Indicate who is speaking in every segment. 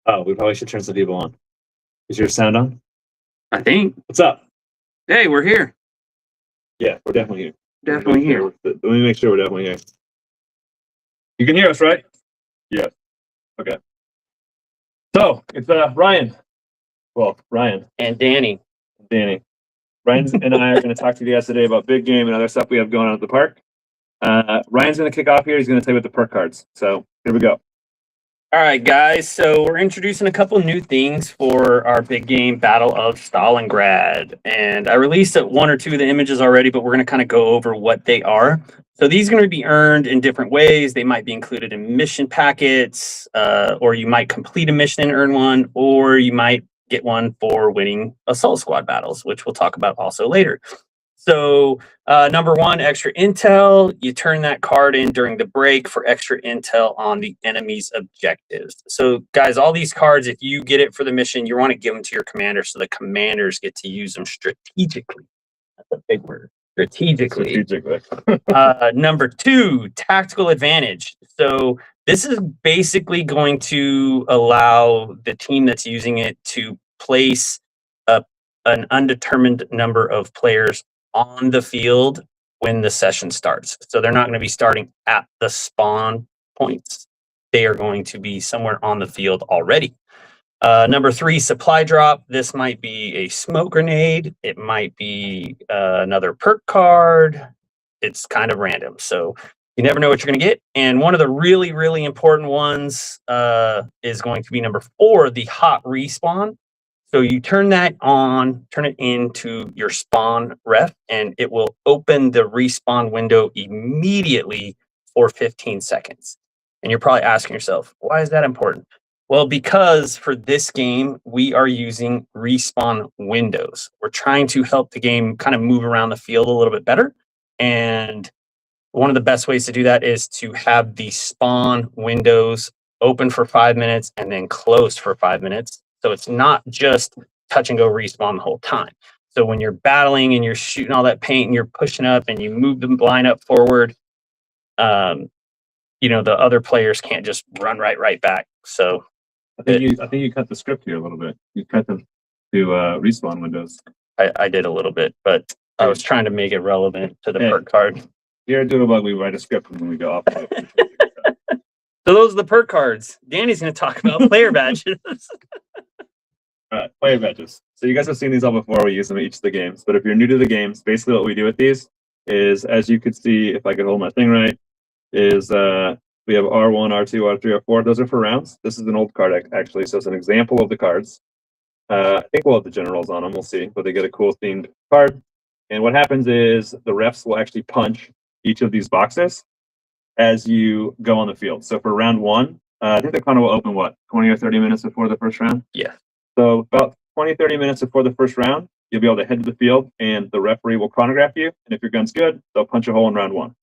Speaker 1: Oh, we probably should turn some people on. Is your sound on?
Speaker 2: I think.
Speaker 1: What's up?
Speaker 2: Hey, we're here.
Speaker 1: Yeah, we're definitely here.
Speaker 2: Definitely here.
Speaker 1: Let me make sure we're definitely here. You can hear us, right? Yeah. Okay. So it's Ryan. Well, Ryan
Speaker 2: And Danny.
Speaker 1: Danny. Ryan and I are going to talk to you guys today about big game and other stuff we have going on at the park. Ryan's going to kick off here. He's going to tell you about the perk cards. So here we go.
Speaker 2: All right, guys. So we're introducing a couple new things for our big game Battle of Stalingrad. And I released one or two of the images already, but we're going to kind of go over what they are. So these are going to be earned in different ways. They might be included in mission packets, or you might complete a mission and earn one, or you might get one for winning assault squad battles, which we'll talk about also later. So number one, extra intel. You turn that card in during the break for extra intel on the enemy's objectives. So guys, all these cards, if you get it for the mission, you want to give them to your commander so the commanders get to use them strategically. That's a big word. Strategically. Number two, tactical advantage. So this is basically going to allow the team that's using it to place an undetermined number of players on the field when the session starts. So they're not going to be starting at the spawn points. They are going to be somewhere on the field already. Number three, supply drop. This might be a smoke grenade. It might be another perk card. It's kind of random. So you never know what you're going to get. And one of the really, really important ones is going to be number four, the hot respawn. So you turn that on, turn it into your spawn ref, and it will open the respawn window immediately for 15 seconds. And you're probably asking yourself, why is that important? Well, because for this game, we are using respawn windows. We're trying to help the game kind of move around the field a little bit better. And one of the best ways to do that is to have the spawn windows open for 5 minutes and then closed for 5 minutes. So it's not just touch and go respawn the whole time. So when you're battling and you're shooting all that paint and you're pushing up and you move the line up forward, the other players can't just run right back. So
Speaker 1: I think you cut the script here a little bit. You cut them to respawn windows.
Speaker 2: I did a little bit, but I was trying to make it relevant to the perk card.
Speaker 1: You're a doodlebug. We write a script when we go off.
Speaker 2: So those are the perk cards. Danny's going to talk about player badges.
Speaker 1: All right, player badges. So you guys have seen these all before. We use them in each of the games. But if you're new to the games, basically what we do with these is, as you could see, if I could hold my thing right, is we have R1, R2, R3, R4. Those are for rounds. This is an old card, actually. So it's an example of the cards. I think we'll have the generals on them. We'll see. But they get a cool themed card. And what happens is the refs will actually punch each of these boxes as you go on the field. So for round one, I think the corner will open, 20 or 30 minutes before the first round?
Speaker 2: Yeah.
Speaker 1: So about 20, 30 minutes before the first round, you'll be able to head to the field and the referee will chronograph you. And if your gun's good, they'll punch a hole in round one.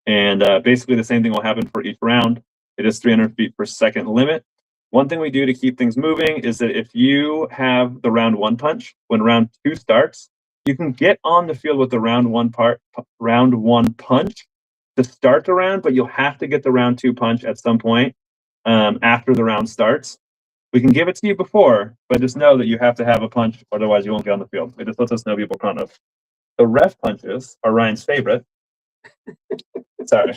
Speaker 1: And basically the same thing will happen for each round. It is 300 feet per second limit. One thing we do to keep things moving is that if you have the round one punch, when round two starts, you can get on the field with the round one punch to start the round, but you'll have to get the round two punch at some point after the round starts. We can give it to you before, but just know that you have to have a punch, otherwise you won't get on the field. It just lets us know people kind of. The ref punches are Ryan's favorite. Sorry.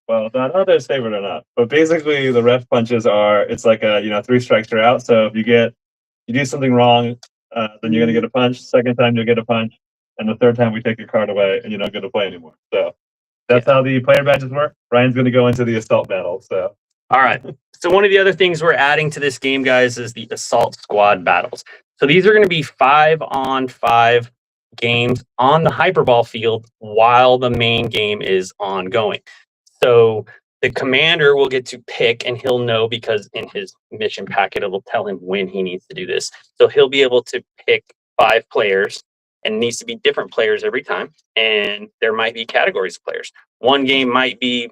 Speaker 1: Well, I don't know if they're his favorite or not, but basically the ref punches it's like 3 strikes you're out. So if you do something wrong, then you're gonna get a punch. Second time you'll get a punch, and the third time we take your card away and you're not gonna play anymore. So that's how the player badges work. Ryan's gonna go into the assault battle. So
Speaker 2: all right. So one of the other things we're adding to this game, guys, is the assault squad battles. So these are going to be 5-on-5 games on the hyperball field while the main game is ongoing. So the commander will get to pick, and he'll know because in his mission packet, it will tell him when he needs to do this. So he'll be able to pick 5 players, and it needs to be different players every time. And there might be categories of players. One game might be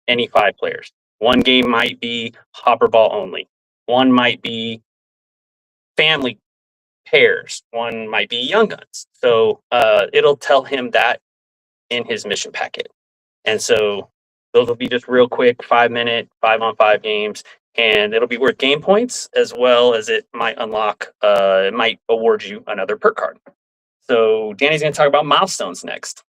Speaker 2: any 5 players. One game might be hopper ball only. One might be family pairs. One might be young guns. So it'll tell him that in his mission packet. And so those will be just real quick 5-minute 5-on-5 games. and it'll be worth game points as well as it might unlock. It might award you another perk card. So Danny's going to talk about milestones next.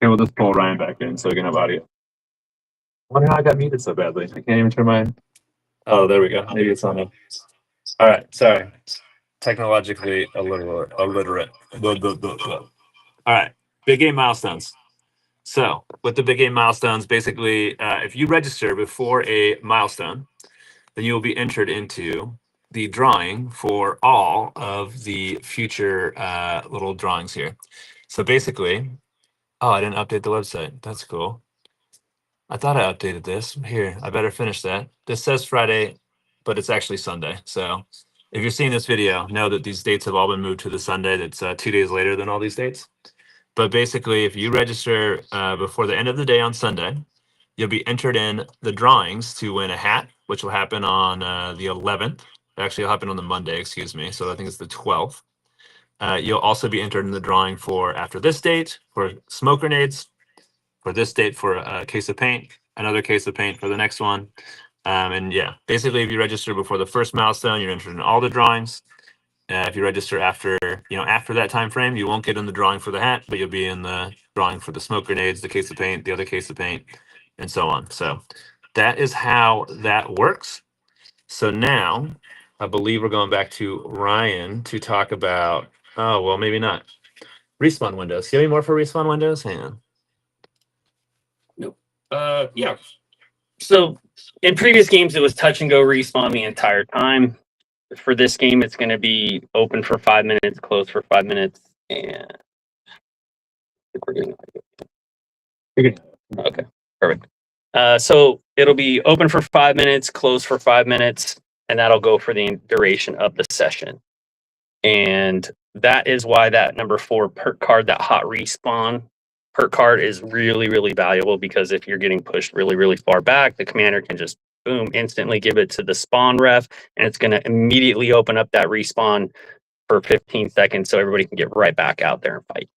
Speaker 1: Okay, we'll just pull Ryan back in so we can have audio. I wonder how I got muted so badly. I can't even turn my. Oh, there we go. Maybe it's on it. All right, sorry. Technologically illiterate. All right, big game milestones. So, with the big game milestones, basically, if you register before a milestone, then you will be entered into the drawing for all of the future little drawings here. So basically, oh, I didn't update the website. That's cool. I thought I updated this. Here, I better finish that. This says Friday, but it's actually Sunday. So if you're seeing this video, know that these dates have all been moved to the Sunday. That's 2 days later than all these dates. But basically, if you register before the end of the day on Sunday, you'll be entered in the drawings to win a hat, which will happen on the 11th. Actually, it'll happen on the Monday, excuse me. So I think it's the 12th. You'll also be entered in the drawing for after this date for smoke grenades, for this date for a case of paint, another case of paint for the next one. And yeah, basically, if you register before the first milestone, you're entered in all the drawings. If you register after that time frame, you won't get in the drawing for the hat, but you'll be in the drawing for the smoke grenades, the case of paint, the other case of paint, and so on. So that is how that works. So now I believe we're going back to Ryan to talk about, oh, well, maybe not. Respawn windows. You have any more for respawn windows? Hang on.
Speaker 2: Nope. Yeah. So in previous games, it was touch and go respawn the entire time. For this game, it's going to be open for 5 minutes, closed for 5 minutes, and I think we're doing okay, perfect. So it'll be open for 5 minutes, closed for 5 minutes, and that'll go for the duration of the session. And that is why that number 4 perk card, that hot respawn perk card, is really, really valuable, because if you're getting pushed really, really far back, the commander can just boom, instantly give it to the spawn ref, and it's going to immediately open up that respawn for 15 seconds so everybody can get right back out there and fight.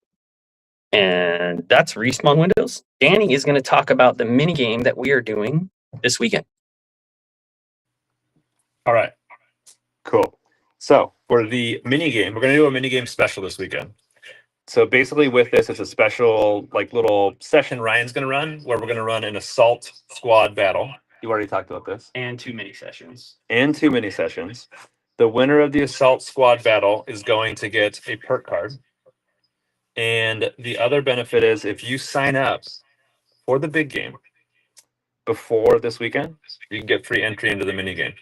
Speaker 2: And that's respawn windows. Danny is going to talk about the mini game that we are doing this weekend.
Speaker 1: All right, cool. So for the mini game, we're going to do a mini game special this weekend. So basically with this, it's a special like little session Ryan's going to run, where we're going to run an assault squad battle. You already talked about this.
Speaker 2: And 2 mini sessions.
Speaker 1: And 2 mini sessions. The winner of the assault squad battle is going to get a perk card. And the other benefit is if you sign up for the big game before this weekend, you can get free entry into the mini game.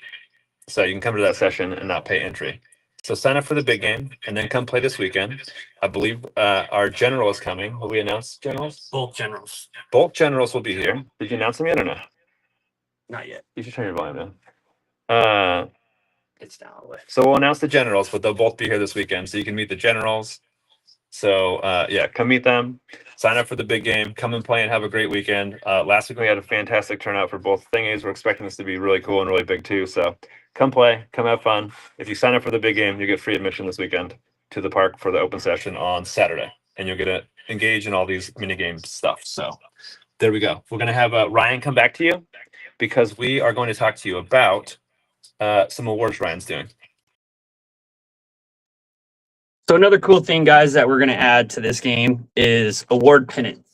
Speaker 1: So you can come to that session and not pay entry. So sign up for the big game and then come play this weekend. I believe our general is coming. Will we announce generals?
Speaker 2: Both generals.
Speaker 1: Both generals will be here. Did you announce them yet or no?
Speaker 2: Not yet.
Speaker 1: You should turn your volume down.
Speaker 2: It's down a way.
Speaker 1: So we'll announce the generals, but they'll both be here this weekend. So you can meet the generals. So yeah, come meet them. Sign up for the big game. Come and play and have a great weekend. Last week we had a fantastic turnout for both thingies. We're expecting this to be really cool and really big too. So come play, come have fun. If you sign up for the big game, you get free admission this weekend to the park for the open session on Saturday. And you'll get to engage in all these mini game stuff. So there we go. We're going to have Ryan come back to you, because we are going to talk to you about some awards Ryan's doing.
Speaker 2: So another cool thing, guys, that we're going to add to this game is award pennants.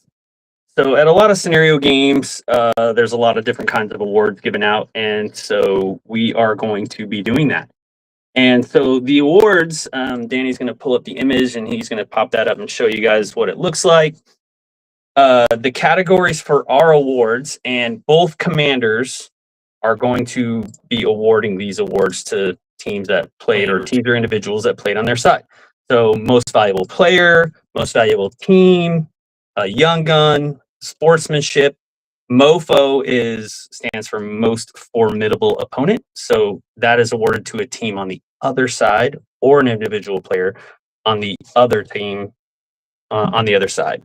Speaker 2: So at a lot of scenario games, there's a lot of different kinds of awards given out, and so we are going to be doing that. And so the awards, Danny's going to pull up the image, and he's going to pop that up and show you guys what it looks like. The categories for our awards, and both commanders are going to be awarding these awards to teams that played, or teams or individuals that played on their side. So most valuable player, most valuable team, Young Gun, Sportsmanship. MOFO stands for Most Formidable Opponent. So that is awarded to a team on the other side or an individual player on the other team on the other side.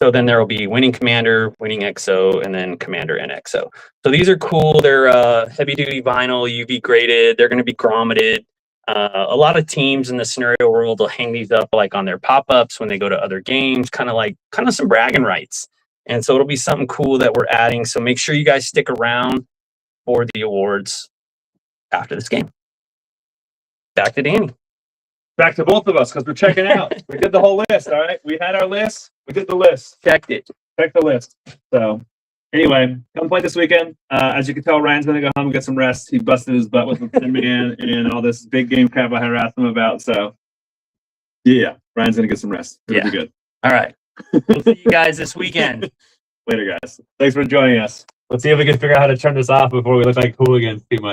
Speaker 2: So then there will be Winning Commander, Winning XO, and then Commander and XO. So these are cool. They're heavy duty vinyl, UV graded. They're going to be grommeted. A lot of teams in the scenario world will hang these up like on their pop-ups when they go to other games, kind of some bragging rights. And so it'll be something cool that we're adding. So make sure you guys stick around for the awards after this game. Back to Danny.
Speaker 1: Back to both of us because we're checking out. We did the whole list. All right. We had our list. We did the list.
Speaker 2: Checked it.
Speaker 1: Check the list. So anyway, come play this weekend. As you can tell, Ryan's going to go home and get some rest. He busted his butt with the Tin Man and all this big game crap I harassed him about. So yeah, Ryan's going to get some rest. It'll be good.
Speaker 2: All right. We'll see you guys this weekend.
Speaker 1: Later, guys. Thanks for joining us.
Speaker 3: Let's see if we can figure out how to turn this off before we look like hooligans too much.